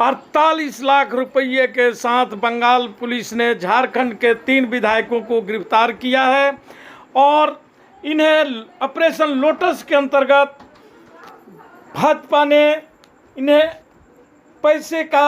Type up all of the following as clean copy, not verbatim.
48 लाख रुपये के साथ बंगाल पुलिस ने झारखंड के 3 विधायकों को गिरफ्तार किया है और इन्हें ऑपरेशन लोटस के अंतर्गत भाजपा ने इन्हें पैसे का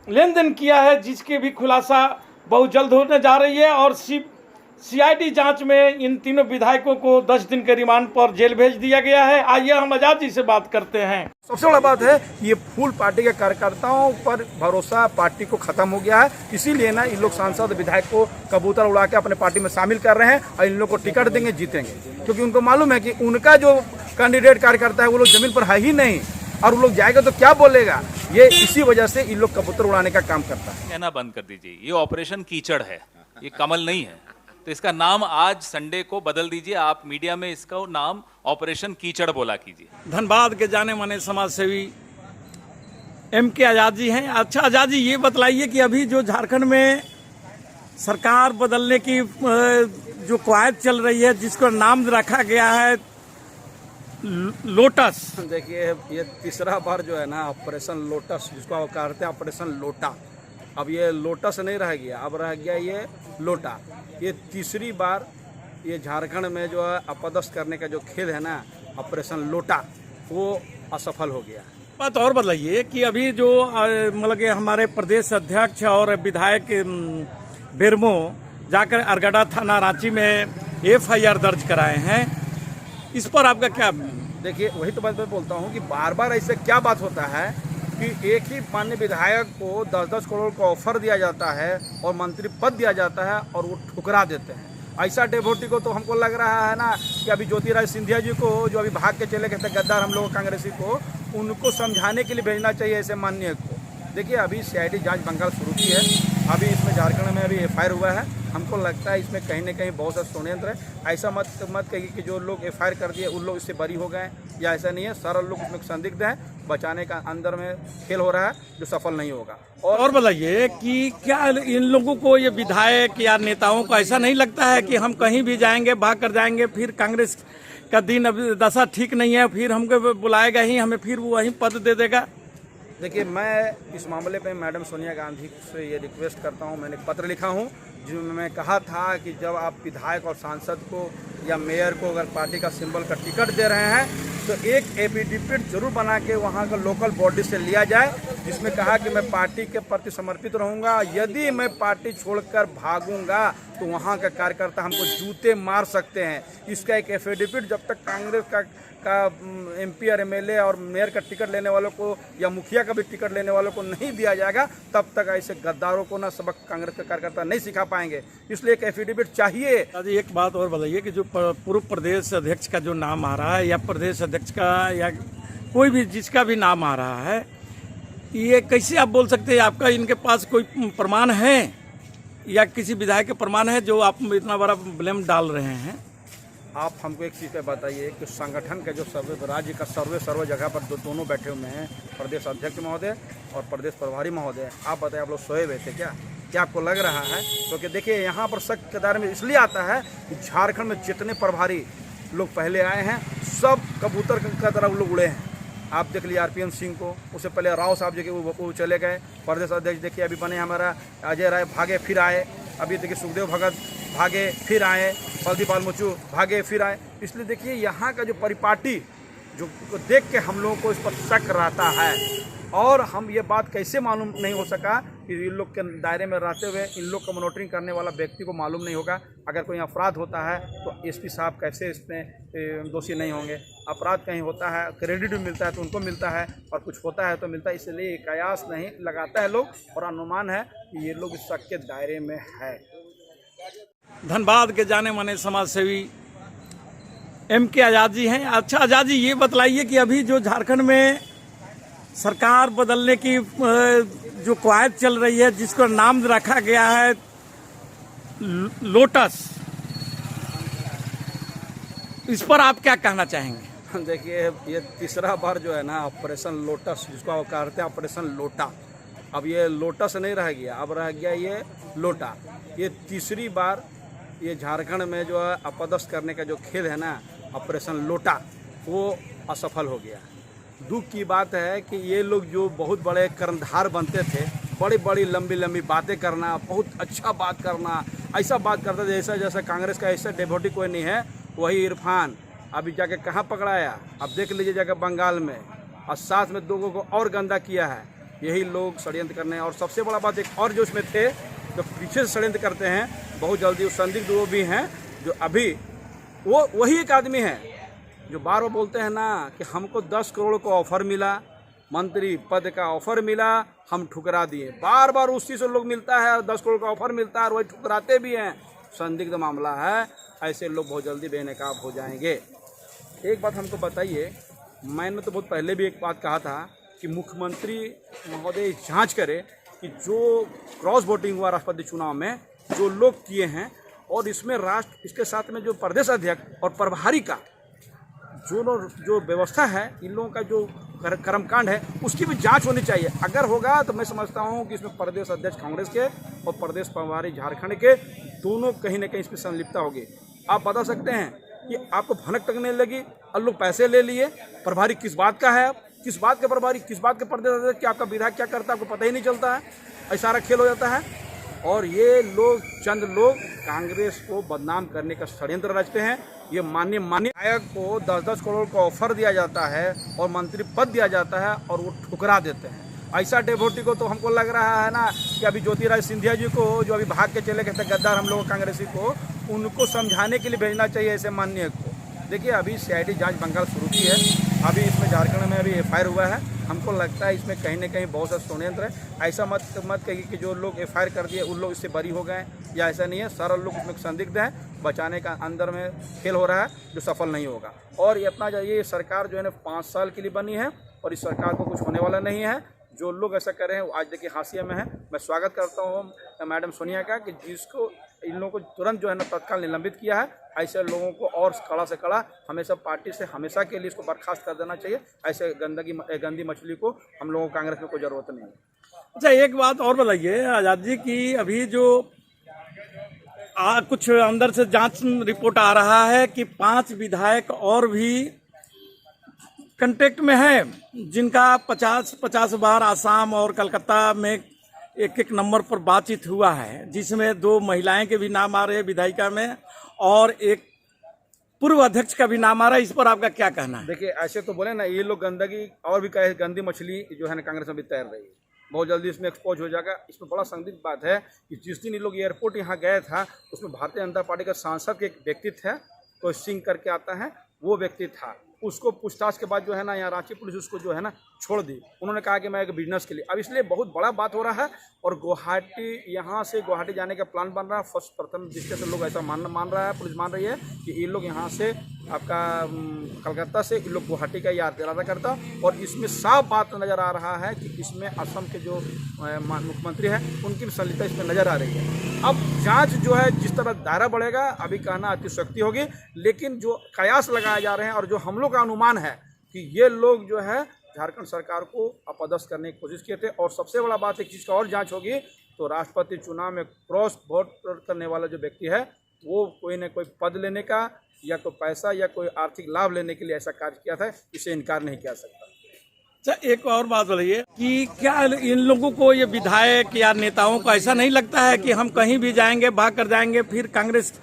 लेन देन किया है, जिसके भी खुलासा बहुत जल्द होने जा रही है। और सीआईडी जांच में इन तीनों विधायकों को 10 दिन के रिमांड पर जेल भेज दिया गया है। आइए हम आजाद जी से बात करते हैं। सबसे बड़ा बात है, ये फूल पार्टी के कार्यकर्ताओं पर भरोसा पार्टी को खत्म हो गया है। इसीलिए ना इन लोग सांसद विधायक को कबूतर उड़ा के अपने पार्टी में शामिल कर रहे हैं और इन लोग को टिकट देंगे, जीतेंगे, क्योंकि उनको मालूम है कि उनका जो कैंडिडेट कार्यकर्ता है वो लोग जमीन पर है ही नहीं और वो लोग जाएगा तो क्या बोलेगा। ये इसी वजह से इन लोग कबूतर उड़ाने का काम करता है। कहना बंद कर दीजिए, ये ऑपरेशन कीचड़ है, ये कमल नहीं है। तो इसका नाम आज संडे को बदल दीजिए, आप मीडिया में इसका नाम ऑपरेशन कीचड़ बोला कीजिए। धनबाद के जाने माने समाज सेवी MK आजाद जी हैं। अच्छा आजाद जी, ये बतलाइए कि अभी जो झारखंड में सरकार बदलने की जो कवायद चल रही है, जिसका नाम रखा गया है लोटस। देखिए, ये तीसरा बार जो है ना ऑपरेशन लोटस, जिसको कहते हैं ऑपरेशन लोटा, अब ये लोटस नहीं रह गया, अब रह गया ये लोटा। ये तीसरी बार ये झारखंड में जो है अपदस्थ करने का जो खेल है ना ऑपरेशन लोटा, वो असफल हो गया। बात और बताइए कि अभी जो मतलब कि हमारे प्रदेश अध्यक्ष और विधायक बिरमो जाकर अरगड़ा थाना रांची में FIR दर्ज कराए हैं, इस पर आपका क्या? देखिए, वही तो बात मैं बोलता हूँ कि बार बार ऐसे क्या बात होता है कि एक ही माननीय विधायक को 10-10 करोड़ का ऑफर दिया जाता है और मंत्री पद दिया जाता है और वो ठुकरा देते हैं। ऐसा डेवोटी को तो हमको लग रहा है ना कि अभी ज्योतिरादित्य सिंधिया जी को, जो अभी भाग के चले गए थे गद्दार हम लोग कांग्रेसी को, उनको समझाने के लिए भेजना चाहिए ऐसे माननीय को। देखिए, अभी CID जांच बंगाल शुरू की है, अभी इसमें झारखंड में अभी FIR हुआ है। हमको लगता है इसमें कहीं ना कहीं बहुत सा षड्यंत्र है। ऐसा मत कहिए कि जो लोग FIR कर दिए उन लोग इससे बरी हो गए, या ऐसा नहीं है। सारा लोग इसमें संदिग्ध हैं, बचाने का अंदर में खेल हो रहा है जो सफल नहीं होगा। और बताइए कि क्या इन लोगों को, ये विधायक या नेताओं को ऐसा नहीं लगता है कि हम कहीं भी जाएंगे भाग कर जाएंगे, फिर कांग्रेस का दिन अभी दशा ठीक नहीं है, फिर हमको बुलाएगा ही, हमें फिर वो वहीं पद दे देगा? देखिए, मैं इस मामले पे मैडम सोनिया गांधी से ये रिक्वेस्ट करता हूँ। मैंने पत्र लिखा हूँ जिसमें मैं कहा था कि जब आप विधायक और सांसद को या मेयर को अगर पार्टी का सिंबल का टिकट दे रहे हैं तो एक एफिडेविट जरूर बना के वहाँ का लोकल बॉडी से लिया जाए, जिसमें कहा कि मैं पार्टी के प्रति समर्पित रहूँगा। यदि मैं पार्टी छोड़कर भागूंगा तो वहाँ का कार्यकर्ता हमको जूते मार सकते हैं। इसका एक एफिडेविट जब तक कांग्रेस का MP और MLA और मेयर का टिकट लेने वालों को या मुखिया का भी टिकट लेने वालों को नहीं दिया जाएगा, तब तक ऐसे गद्दारों को ना सबक कांग्रेस के कार्यकर्ता नहीं सिखा पाएंगे। इसलिए एक एफिडेविट चाहिए। एक बात और बताइए कि जो पूर्व प्रदेश अध्यक्ष का जो नाम आ रहा है, या प्रदेश अध्यक्ष का, या कोई भी जिसका भी नाम आ रहा है, ये कैसे आप बोल सकते हैं? आपका इनके पास कोई प्रमाण है या किसी विधायक के प्रमाण है जो आप इतना बड़ा ब्लेम डाल रहे हैं? आप हमको एक चीज़ पे बताइए कि संगठन का जो सर्वे, राज्य का सर्वे जगह पर दोनों बैठे हुए हैं, प्रदेश अध्यक्ष महोदय और प्रदेश प्रभारी महोदय। आप बताइए, आप लोग सोए हुए थे क्या आपको लग रहा है? क्योंकि देखिए, यहाँ पर शक के दायरे में इसलिए आता है कि झारखंड में जितने प्रभारी लोग पहले आए हैं सब कबूतर की तरह लोग उड़े हैं। आप देख लीजिए RPM सिंह को, उससे पहले राव साहब जी के वो चले गए। प्रदेश अध्यक्ष देखिए अभी बने हमारा अजय राय, भागे फिर आए। अभी देखिए सुखदेव भगत भागे फिर आए, बल्दी बालमुचू भागे फिर आए। इसलिए देखिए, यहाँ का जो परिपाटी जो देख के हम लोगों को इस पर शक रहता है। और हम ये बात कैसे मालूम नहीं हो सका कि इन लोग के दायरे में रहते हुए इन लोग का मॉनिटरिंग करने वाला व्यक्ति को मालूम नहीं होगा। अगर कोई अपराध होता है तो SP साहब कैसे इसमें दोषी नहीं होंगे? अपराध कहीं होता है, क्रेडिट भी मिलता है तो उनको मिलता है, और कुछ होता है तो मिलता है। इसलिए कयास नहीं लगाता है लोग, और अनुमान है कि ये लोग इस शक के दायरे में है। धनबाद के जाने माने समाज सेवी MK आजाद जी हैं। अच्छा आजाद जी, ये बतलाइए कि अभी जो झारखंड में सरकार बदलने की जो कवायद चल रही है, जिसका नाम रखा गया है लोटस, इस पर आप क्या कहना चाहेंगे? देखिए, ये तीसरा बार जो है ना ऑपरेशन लोटस, जिसको कहते हैं ऑपरेशन लोटा, अब ये लोटस नहीं रह गया, अब रह गया ये लोटा। ये तीसरी बार ये झारखंड में जो है अपदस्थ करने का जो खेल है ना ऑपरेशन लोटा, वो असफल हो गया। दुख की बात है कि ये लोग जो बहुत बड़े कर्णधार बनते थे, बड़ी बड़ी लंबी लंबी बातें करना, बहुत अच्छा बात करना, ऐसा बात करते थे जैसा जैसा कांग्रेस का ऐसा डेवोटी कोई नहीं है। वही इरफान अभी जाके कहाँ पकड़ाया, अब देख लीजिए जाकर बंगाल में, और साथ में लोगों को और गंदा किया है। यही लोग षड्यंत्र करने हैं। और सबसे बड़ा बात एक और जो इसमें थे, जो पीछे से षड्यंत्र करते हैं, बहुत जल्दी उस संदिग्ध वो भी हैं जो अभी वो वही एक आदमी है जो बार बार बोलते हैं ना कि हमको 10 करोड़ का ऑफर मिला, मंत्री पद का ऑफर मिला, हम ठुकरा दिए। बार बार उसी से लोग मिलता है और 10 करोड़ का ऑफर मिलता है और वही ठुकराते भी हैं। संदिग्ध मामला है, ऐसे लोग बहुत जल्दी बेनकाब हो जाएंगे। एक बात हमको बताइए, मैंने तो बहुत पहले भी एक बात कहा था कि मुख्यमंत्री महोदय जांच करे कि जो क्रॉस वोटिंग हुआ राष्ट्रपति चुनाव में, जो लोग किए हैं, और इसमें इसके साथ में जो प्रदेश अध्यक्ष और प्रभारी का जो व्यवस्था है, इन लोगों का जो कर्मकांड है, उसकी भी जांच होनी चाहिए। अगर होगा तो मैं समझता हूं कि इसमें प्रदेश अध्यक्ष कांग्रेस के और प्रदेश प्रभारी झारखंड के दोनों कहीं ना कहीं इसमें संलिप्तता होगी। आप बता सकते हैं कि आपको भनक तक नहीं लगी और लोग पैसे ले लिए। प्रभारी किस बात का है, किस बात के प्रभारी, किस बात के प्रदेश अध्यक्ष, कि आपका विधायक क्या करता है आपको पता ही नहीं चलता है। ऐसा सारा खेल हो जाता है। और ये लोग, चंद लोग कांग्रेस को बदनाम करने का षड्यंत्र रचते हैं। ये माननीय विधायक को 10-10 करोड़ का ऑफर दिया जाता है और मंत्री पद दिया जाता है और वो ठुकरा देते हैं। ऐसा डेवोटी को तो हमको लग रहा है ना कि अभी ज्योतिरादित्य सिंधिया जी को, जो अभी भाग के चले गए थे गद्दार हम लोग कांग्रेसी को, उनको समझाने के लिए भेजना चाहिए ऐसे माननीय को। देखिए अभी CID जांच बंगाल शुरू की है। अभी इसमें झारखंड में अभी FIR हुआ है। हमको लगता है इसमें कहीं ना कहीं बहुत सा षड्यंत्र है। ऐसा मत कहिए कि जो लोग FIR कर दिए उन लोग इससे बरी हो गए, या ऐसा नहीं है। सारा लोग इसमें संदिग्ध हैं। बचाने का अंदर में खेल हो रहा है जो सफल नहीं होगा। और ये अपना ये सरकार जो है ना 5 साल के लिए बनी है और इस सरकार को कुछ होने वाला नहीं है। जो लोग ऐसा कर रहे हैं वो आज देखिए हाशिए में है। मैं स्वागत करता हूँ मैडम सोनिया का कि जिसको इन लोगों को तुरंत जो है ना तत्काल निलंबित किया है। ऐसे लोगों को और कड़ा से कड़ा हमेशा पार्टी से हमेशा के लिए इसको बर्खास्त कर देना चाहिए। ऐसे गंदी मछली को हम लोगों को कांग्रेस में कोई ज़रूरत नहीं है। अच्छा, एक बात और बताइए आज़ाद जी की अभी जो कुछ अंदर से जांच रिपोर्ट आ रहा है कि 5 विधायक और भी कांटेक्ट में है, जिनका 50 बार आसाम और कलकत्ता में एक नंबर पर बातचीत हुआ है, जिसमें 2 महिलाएं के भी नाम आ रहे हैं विधायिका में और एक पूर्व अध्यक्ष का भी नाम आ रहा है। इस पर आपका क्या कहना है? देखिए ऐसे तो बोले ना, ये लोग गंदगी और भी कहे, गंदी मछली जो है ना कांग्रेस में भी तैर रही है, बहुत जल्दी इसमें एक्सपोज हो जाएगा। इसमें बड़ा संदिग्ध बात है कि जिस दिन ये लोग एयरपोर्ट यहाँ गए था, उसमें भारतीय जनता पार्टी का सांसद के एक व्यक्ति थे, कोई सिंह करके आता है, वो व्यक्ति था। उसको पूछताछ के बाद जो है ना यहाँ रांची पुलिस उसको जो है ना छोड़ दी। उन्होंने कहा कि मैं एक बिजनेस के लिए, अब इसलिए बहुत बड़ा बात हो रहा है। और गुवाहाटी, यहाँ से गुवाहाटी जाने का प्लान बन रहा है। प्रथम दृष्टि से लोग ऐसा मान रहा है, पुलिस मान रही है कि ये लोग यहाँ से आपका कलकत्ता से इन लोग गुवाहाटी का इरादा करता। और इसमें साफ बात नज़र आ रहा है कि इसमें असम के जो मुख्यमंत्री हैं उनकी भी संलिप्तता इसमें नज़र आ रही है। अब जांच जो है जिस तरह दायरा बढ़ेगा, अभी कहना अतिशयोक्ति होगी, लेकिन जो कयास लगाए जा रहे हैं और जो हम लोग का अनुमान है कि ये लोग जो है झारखंड सरकार को अपदस्थ करने की कोशिश किए थे। और सबसे बड़ा बात है कि इसका और जांच होगी तो राष्ट्रपति चुनाव में क्रॉस वोट करने वाला जो व्यक्ति है वो कोई न कोई पद लेने का या कोई पैसा या कोई आर्थिक लाभ लेने के लिए ऐसा कार्य किया था, इसे इनकार नहीं किया सकता। अच्छा, एक और बात बताइए कि क्या इन लोगों को, ये विधायक या नेताओं को ऐसा नहीं लगता है कि हम कहीं भी जाएंगे भाग कर जाएंगे, फिर कांग्रेस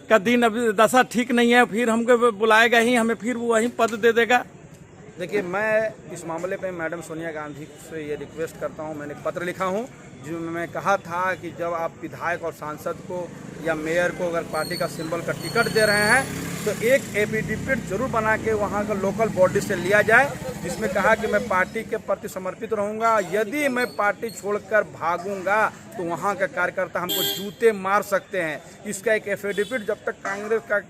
का दिन अभी दशा ठीक नहीं है, फिर हमको बुलाएगा ही, हमें फिर वो वहीं पद दे देगा? देखिए मैं इस मामले पे मैडम सोनिया गांधी से ये रिक्वेस्ट करता हूँ। मैंने एक पत्र लिखा हूँ जिसमें मैं कहा था कि जब आप विधायक और सांसद को या मेयर को अगर पार्टी का सिंबल का टिकट दे रहे हैं तो एक एफिडेविट जरूर बना के वहाँ का लोकल बॉडी से लिया जाए, जिसमें कहा कि मैं पार्टी के प्रति समर्पित रहूँगा। यदि मैं पार्टी छोड़कर भागूंगा तो वहाँ का कार्यकर्ता हमको जूते मार सकते हैं। इसका एक एफिडेविट जब तक कांग्रेस का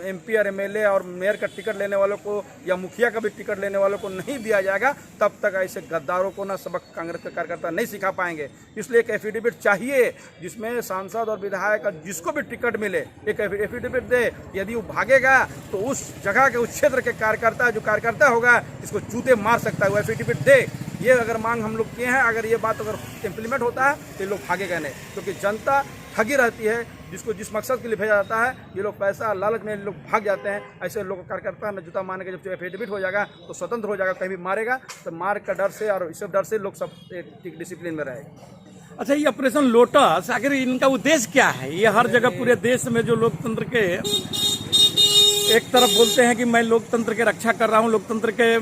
MP और MLA और मेयर का टिकट लेने वालों को या मुखिया का भी टिकट लेने वालों को नहीं दिया जाएगा, तब तक ऐसे गद्दारों को ना सबक कांग्रेस के कार्यकर्ता नहीं सिखा पाएंगे। इसलिए एक एफिडेविट चाहिए जिसमें सांसद और विधायक जिसको भी टिकट मिले एक एफिडेविट दे। यदि वो भागेगा तो उस जगह के, उस क्षेत्र के कार्यकर्ता, जो कार्यकर्ता होगा इसको जूते मार सकता है, वो एफिडेविट दे। ये अगर मांग हम लोग किए हैं, अगर ये बात अगर इम्प्लीमेंट होता है तो ये लोग भागेगा नहीं, क्योंकि जनता ठगी रहती है, जिसको जिस मकसद के लिए भेजा जाता है, ये लोग पैसा लालच में लोग भाग जाते हैं। ऐसे लोग कार्यकर्ता न जूता मारने के जब एफिडेविट हो जाएगा तो स्वतंत्र हो जाएगा, कहीं भी मारेगा तो मार का डर से और इस सब डर से लोग सब एक डिसिप्लिन में रहेगा। अच्छा, ये ऑपरेशन लोटस आखिर इनका उद्देश्य क्या है? ये हर जगह पूरे देश में जो लोकतंत्र के एक तरफ बोलते हैं कि मैं लोकतंत्र की रक्षा कर रहा हूँ, लोकतंत्र के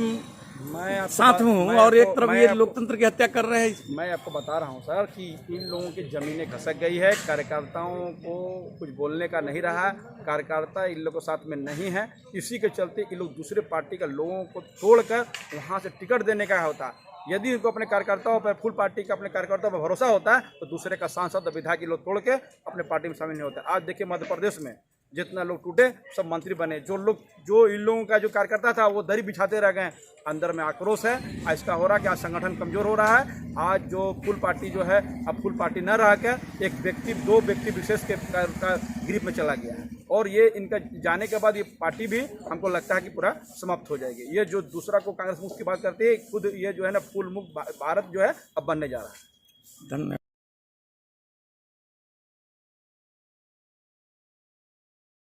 मैं साथ हूँ, और एक तरफ ये लोकतंत्र की हत्या कर रहे हैं। मैं आपको बता रहा हूँ सर कि इन लोगों की ज़मीनें खसक गई है, कार्यकर्ताओं को कुछ बोलने का नहीं रहा, कार्यकर्ता इन लोगों के साथ में नहीं है। इसी के चलते ये लोग दूसरे पार्टी के लोगों को तोड़कर वहाँ से टिकट देने का होता। यदि इनको अपने कार्यकर्ताओं पर, फुल पार्टी का अपने कार्यकर्ताओं पर भरोसा होता है तो दूसरे का सांसद और विधायक लोग तोड़ के अपने पार्टी में शामिल नहीं होता। आज देखिए मध्य प्रदेश में जितना लोग टूटे सब मंत्री बने, जो इन लोगों का जो कार्यकर्ता था वो दरी बिछाते रह गए। अंदर में आक्रोश है, ऐसा हो रहा है कि आज संगठन कमजोर हो रहा है। आज जो फुल पार्टी जो है अब फुल पार्टी न रह के एक व्यक्ति, दो व्यक्ति विशेष के ग्रिप में चला गया है, और ये इनका जाने के बाद ये पार्टी भी हमको लगता है कि पूरा समाप्त हो जाएगी। ये जो दूसरा को कांग्रेस मुक्त की बात करती है, खुद ये जो है ना फुल मुक्त भारत जो है अब बनने जा रहा है। धन्यवाद।